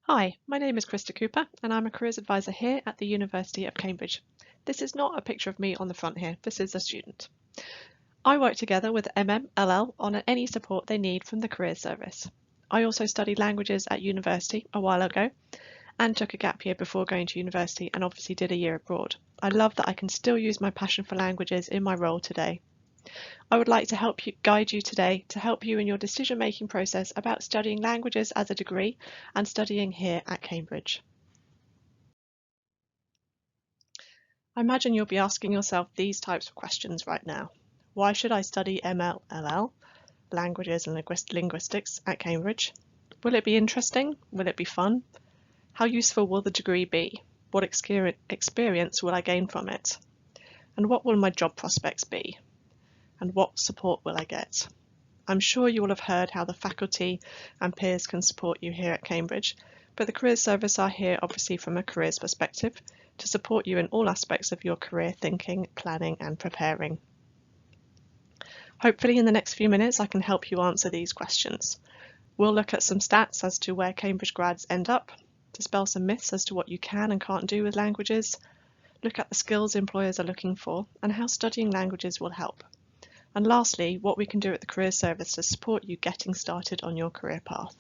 Hi, my name is Krista Cooper and I'm a careers advisor here at the University of Cambridge. This is not a picture of me on the front here, this is a student. I work together with MMLL on any support they need from the Careers Service. I also studied languages at university a while ago and took a gap year before going to university and obviously did a year abroad. I love that I can still use my passion for languages in my role today. I would like to guide you today to help you in your decision-making process about studying languages as a degree and studying here at Cambridge. I imagine you'll be asking yourself these types of questions right now. Why should I study MMLL, Languages and Linguistics at Cambridge? Will it be interesting? Will it be fun? How useful will the degree be? What experience will I gain from it? And what will my job prospects be? And what support will I get? I'm sure you will have heard how the faculty and peers can support you here at Cambridge, but the Careers Service are here obviously from a careers perspective to support you in all aspects of your career thinking, planning and preparing. Hopefully in the next few minutes I can help you answer these questions. We'll look at some stats as to where Cambridge grads end up, dispel some myths as to what you can and can't do with languages, look at the skills employers are looking for and how studying languages will help. And lastly, what we can do at the Careers Service to support you getting started on your career path.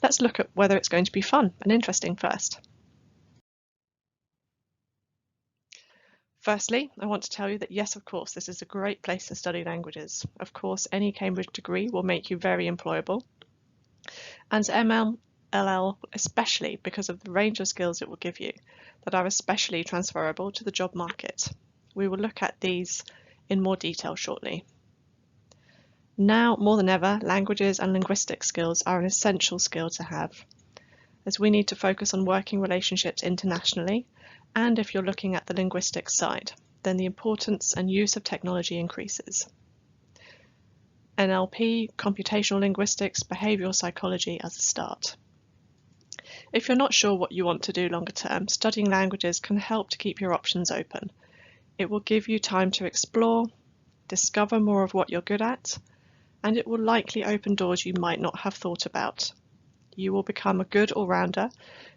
Let's look at whether it's going to be fun and interesting first. Firstly, I want to tell you that yes, of course, this is a great place to study languages. Of course, any Cambridge degree will make you very employable. And MMLL, especially because of the range of skills it will give you that are especially transferable to the job market. We will look at these in more detail shortly. Now, more than ever, languages and linguistic skills are an essential skill to have, as we need to focus on working relationships internationally, and if you're looking at the linguistics side, then the importance and use of technology increases. NLP, computational linguistics, behavioural psychology as a start. If you're not sure what you want to do longer term, studying languages can help to keep your options open. It will give you time to explore, discover more of what you're good at, and it will likely open doors you might not have thought about. You will become a good all-rounder,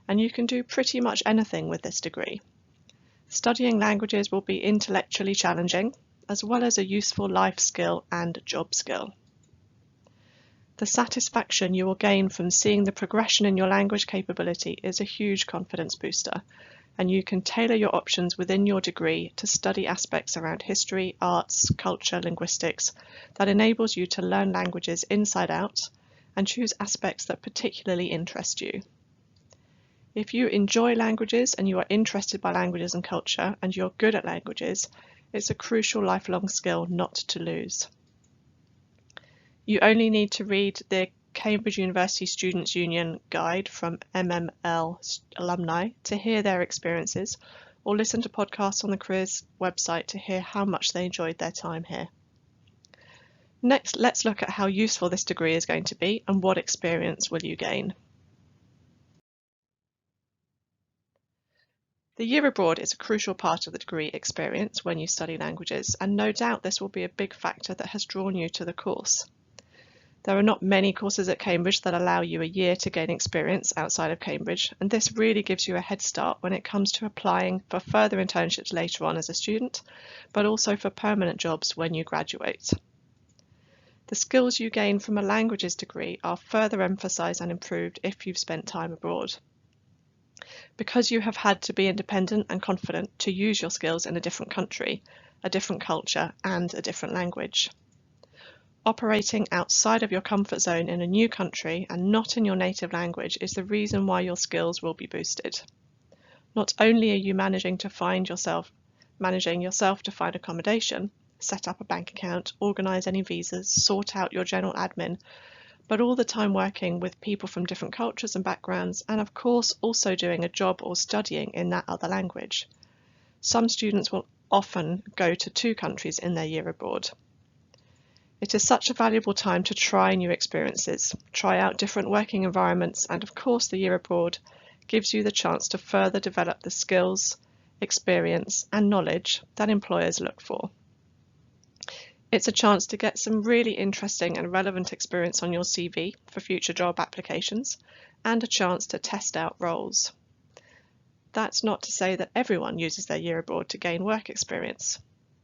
and you can do pretty much anything with this degree. Studying languages will be intellectually challenging, as well as a useful life skill and job skill. The satisfaction you will gain from seeing the progression in your language capability is a huge confidence booster, and you can tailor your options within your degree to study aspects around history, arts, culture, linguistics that enables you to learn languages inside out and choose aspects that particularly interest you. If you enjoy languages and you are interested by languages and culture and you're good at languages, it's a crucial lifelong skill not to lose. You only need to read the Cambridge University Students' Union guide from MML alumni to hear their experiences, or listen to podcasts on the Careers website to hear how much they enjoyed their time here. Next, let's look at how useful this degree is going to be and what experience will you gain. The year abroad is a crucial part of the degree experience when you study languages, and no doubt this will be a big factor that has drawn you to the course. There are not many courses at Cambridge that allow you a year to gain experience outside of Cambridge, and this really gives you a head start when it comes to applying for further internships later on as a student, but also for permanent jobs when you graduate. The skills you gain from a languages degree are further emphasised and improved if you've spent time abroad. Because you have had to be independent and confident to use your skills in a different country, a different culture, and a different language. Operating outside of your comfort zone in a new country and not in your native language is the reason why your skills will be boosted. Not only are you managing yourself to find accommodation, set up a bank account, organise any visas, sort out your general admin, but all the time working with people from different cultures and backgrounds, and of course also doing a job or studying in that other language. Some students will often go to 2 countries in their year abroad. It is such a valuable time to try new experiences, try out different working environments, and of course the year abroad gives you the chance to further develop the skills, experience and knowledge that employers look for. It's a chance to get some really interesting and relevant experience on your CV for future job applications, and a chance to test out roles. That's not to say that everyone uses their year abroad to gain work experience.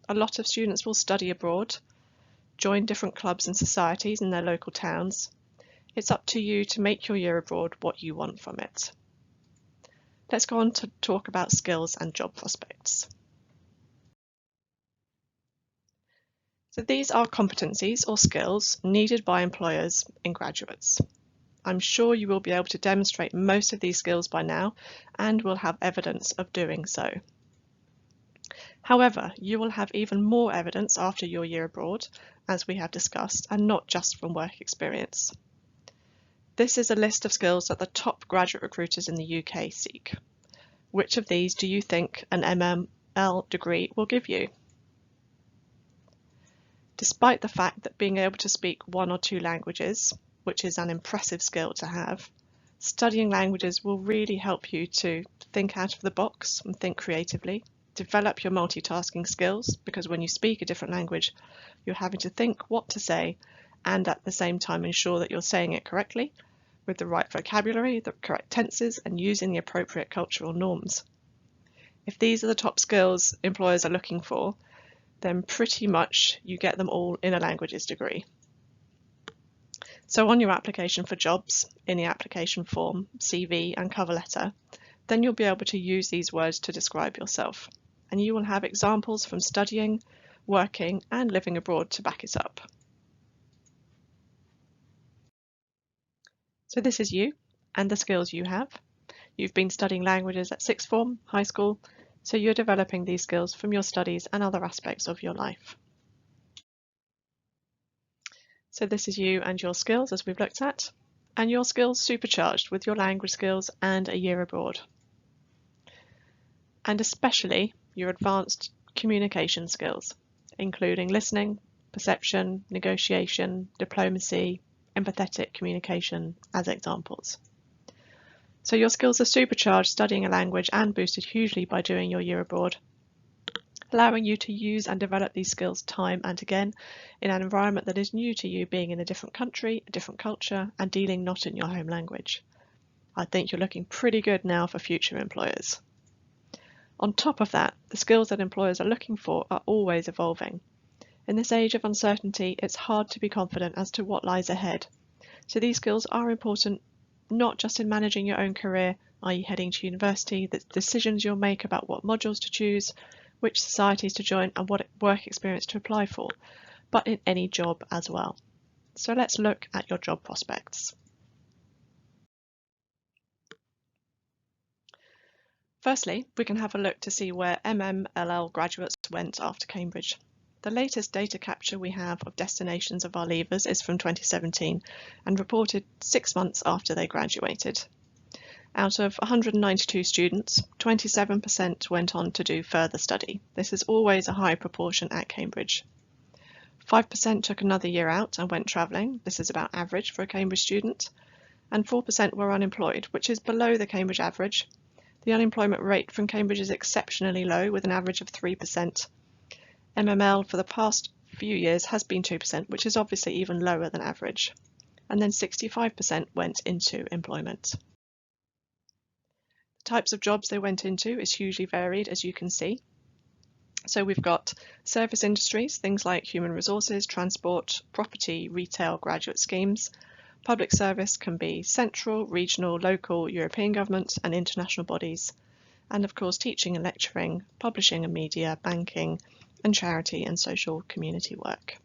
A lot of students will study abroad, join different clubs and societies in their local towns. It's up to you to make your year abroad what you want from it. Let's go on to talk about skills and job prospects. So these are competencies or skills needed by employers in graduates. I'm sure you will be able to demonstrate most of these skills by now and will have evidence of doing so. However, you will have even more evidence after your year abroad, as we have discussed, and not just from work experience. This is a list of skills that the top graduate recruiters in the UK seek. Which of these do you think an MML degree will give you? Despite the fact that being able to speak 1 or 2 languages, which is an impressive skill to have, studying languages will really help you to think out of the box and think creatively, develop your multitasking skills, because when you speak a different language, you're having to think what to say and at the same time ensure that you're saying it correctly, with the right vocabulary, the correct tenses, and using the appropriate cultural norms. If these are the top skills employers are looking for, then pretty much you get them all in a languages degree. So on your application for jobs, in the application form, CV and cover letter, then you'll be able to use these words to describe yourself, and you will have examples from studying, working and living abroad to back it up. So this is you and the skills you have. You've been studying languages at sixth form, high school, so you're developing these skills from your studies and other aspects of your life. So this is you and your skills as we've looked at, and your skills supercharged with your language skills and a year abroad. And especially your advanced communication skills, including listening, perception, negotiation, diplomacy, empathetic communication as examples. So your skills are supercharged studying a language and boosted hugely by doing your year abroad, allowing you to use and develop these skills time and again in an environment that is new to you, being in a different country, a different culture, and dealing not in your home language. I think you're looking pretty good now for future employers. On top of that, the skills that employers are looking for are always evolving. In this age of uncertainty, it's hard to be confident as to what lies ahead. So these skills are important not just in managing your own career, i.e. heading to university, the decisions you'll make about what modules to choose, which societies to join and what work experience to apply for, but in any job as well. So let's look at your job prospects. Firstly, we can have a look to see where MMLL graduates went after Cambridge. The latest data capture we have of destinations of our leavers is from 2017 and reported 6 months after they graduated. Out of 192 students, 27% went on to do further study. This is always a high proportion at Cambridge. 5% took another year out and went travelling. This is about average for a Cambridge student. And 4% were unemployed, which is below the Cambridge average. The unemployment rate from Cambridge is exceptionally low, with an average of 3%. MML for the past few years has been 2%, which is obviously even lower than average. And then 65% went into employment. The types of jobs they went into is hugely varied, as you can see. So we've got service industries, things like human resources, transport, property, retail, graduate schemes. Public service can be central, regional, local, European government and international bodies. And of course teaching and lecturing, publishing and media, banking, and charity and social community work.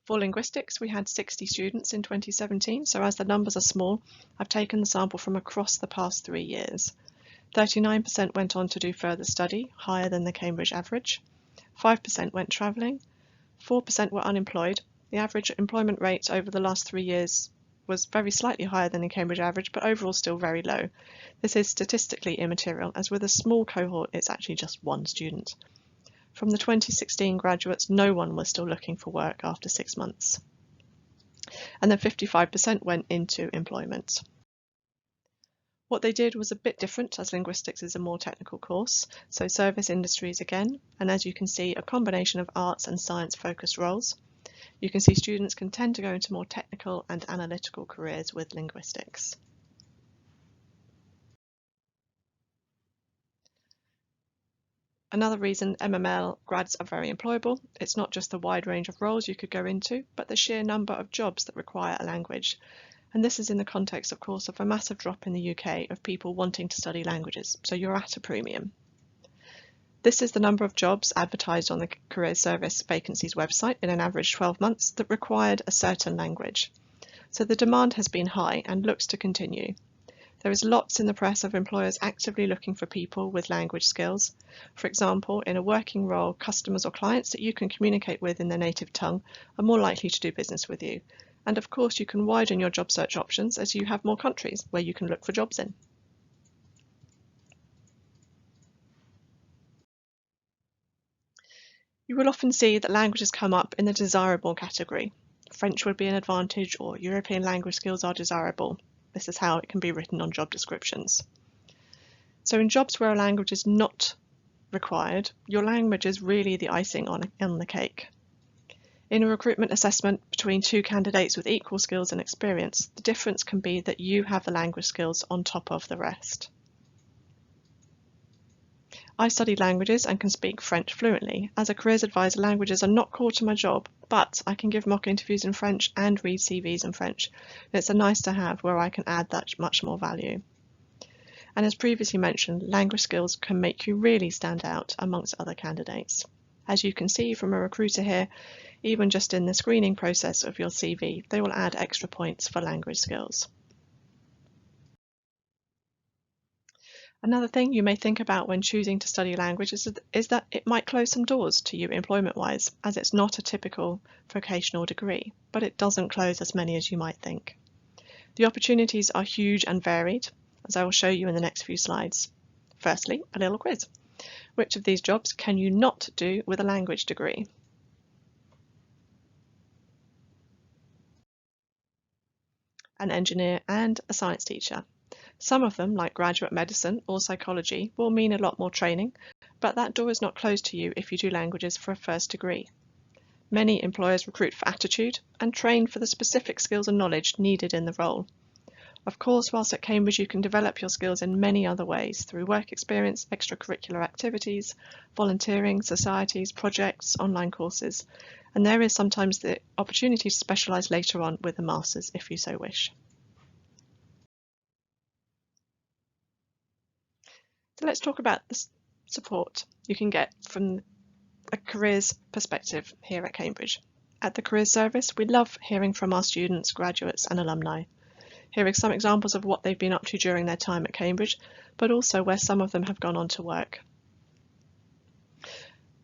For linguistics, we had 60 students in 2017, so as the numbers are small, I've taken the sample from across the past 3 years. 39% went on to do further study, higher than the Cambridge average. 5% went travelling. 4% were unemployed. The average employment rate over the last 3 years was very slightly higher than the Cambridge average, but overall still very low. This is statistically immaterial, as with a small cohort, it's actually just one student. From the 2016 graduates, no one was still looking for work after 6 months. And then 55% went into employment. What they did was a bit different, as linguistics is a more technical course, so service industries again, and as you can see, a combination of arts and science focused roles. You can see students can tend to go into more technical and analytical careers with linguistics. Another reason MML grads are very employable, it's not just the wide range of roles you could go into, but the sheer number of jobs that require a language. And this is in the context, of course, of a massive drop in the UK of people wanting to study languages, so you're at a premium. This is the number of jobs advertised on the Careers Service vacancies website in an average 12 months that required a certain language. So the demand has been high and looks to continue. There is lots in the press of employers actively looking for people with language skills. For example, in a working role, customers or clients that you can communicate with in their native tongue are more likely to do business with you. And of course, you can widen your job search options as you have more countries where you can look for jobs in. You will often see that languages come up in the desirable category. French would be an advantage, or European language skills are desirable. This is how it can be written on job descriptions. So in jobs where a language is not required, your language is really the icing on the cake. In a recruitment assessment between two candidates with equal skills and experience, the difference can be that you have the language skills on top of the rest. I studied languages and can speak French fluently. As a careers advisor, languages are not core to my job, but I can give mock interviews in French and read CVs in French. It's a nice to have where I can add that much more value. And as previously mentioned, language skills can make you really stand out amongst other candidates. As you can see from a recruiter here, even just in the screening process of your CV, they will add extra points for language skills. Another thing you may think about when choosing to study language is that it might close some doors to you employment-wise, as it's not a typical vocational degree, but it doesn't close as many as you might think. The opportunities are huge and varied, as I will show you in the next few slides. Firstly, a little quiz. Which of these jobs can you not do with a language degree? An engineer and a science teacher. Some of them, like graduate medicine or psychology, will mean a lot more training, but that door is not closed to you if you do languages for a first degree. Many employers recruit for attitude and train for the specific skills and knowledge needed in the role. Of course, whilst at Cambridge, you can develop your skills in many other ways through work experience, extracurricular activities, volunteering, societies, projects, online courses, and there is sometimes the opportunity to specialise later on with a master's if you so wish. So let's talk about the support you can get from a careers perspective here at Cambridge. At the Careers Service, we love hearing from our students, graduates and alumni. Here are some examples of what they've been up to during their time at Cambridge, but also where some of them have gone on to work.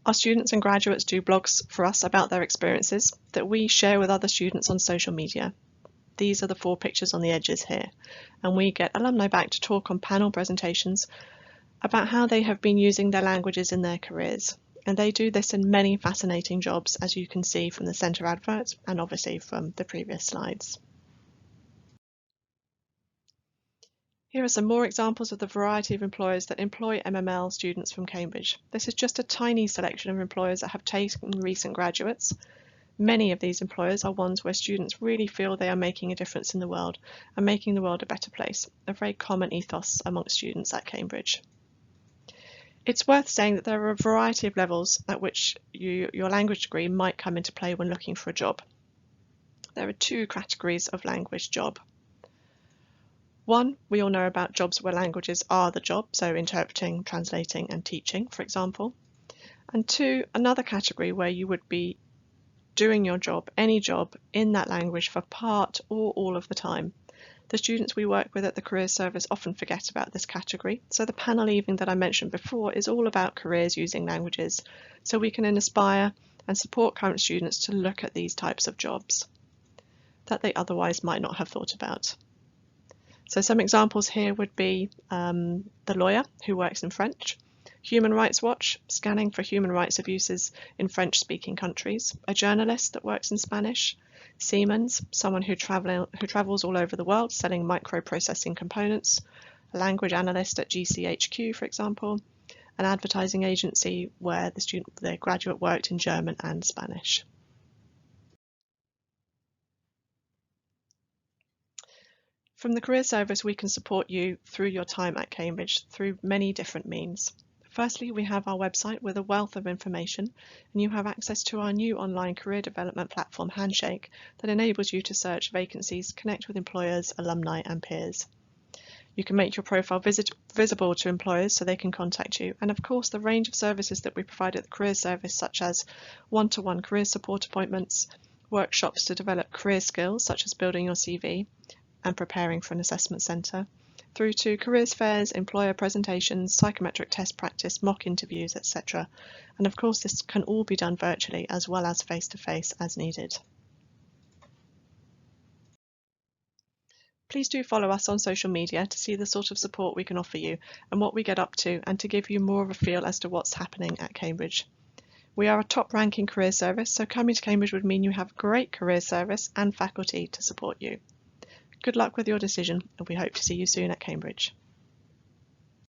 Our students and graduates do blogs for us about their experiences that we share with other students on social media. These are the 4 pictures on the edges here, and we get alumni back to talk on panel presentations about how they have been using their languages in their careers. And they do this in many fascinating jobs, as you can see from the centre advert and obviously from the previous slides. Here are some more examples of the variety of employers that employ MML students from Cambridge. This is just a tiny selection of employers that have taken recent graduates. Many of these employers are ones where students really feel they are making a difference in the world and making the world a better place, a very common ethos amongst students at Cambridge. It's worth saying that there are a variety of levels at which your language degree might come into play when looking for a job. There are 2 categories of language job. One, we all know about jobs where languages are the job, so interpreting, translating and teaching, for example. And 2, another category where you would be doing your job, any job, in that language for part or all of the time. The students we work with at the Careers Service often forget about this category, so the panel evening that I mentioned before is all about careers using languages, so we can inspire and support current students to look at these types of jobs that they otherwise might not have thought about. So some examples here would be the lawyer who works in French, Human Rights Watch, scanning for human rights abuses in French-speaking countries, a journalist that works in Spanish, Siemens, someone who travels all over the world selling microprocessing components, a language analyst at GCHQ, for example, an advertising agency where the graduate worked in German and Spanish. From the Career Service, we can support you through your time at Cambridge through many different means. Firstly, we have our website with a wealth of information, and you have access to our new online career development platform, Handshake, that enables you to search vacancies, connect with employers, alumni, and peers. You can make your profile visible to employers so they can contact you, and of course the range of services that we provide at the Career Service, such as one-to-one career support appointments, workshops to develop career skills such as building your CV and preparing for an assessment centre, through to careers fairs, employer presentations, psychometric test practice, mock interviews, etc. And of course this can all be done virtually as well as face-to-face as needed. Please do follow us on social media to see the sort of support we can offer you and what we get up to, and to give you more of a feel as to what's happening at Cambridge. We are a top ranking career service, so coming to Cambridge would mean you have a great career service and faculty to support you. Good luck with your decision, and we hope to see you soon at Cambridge.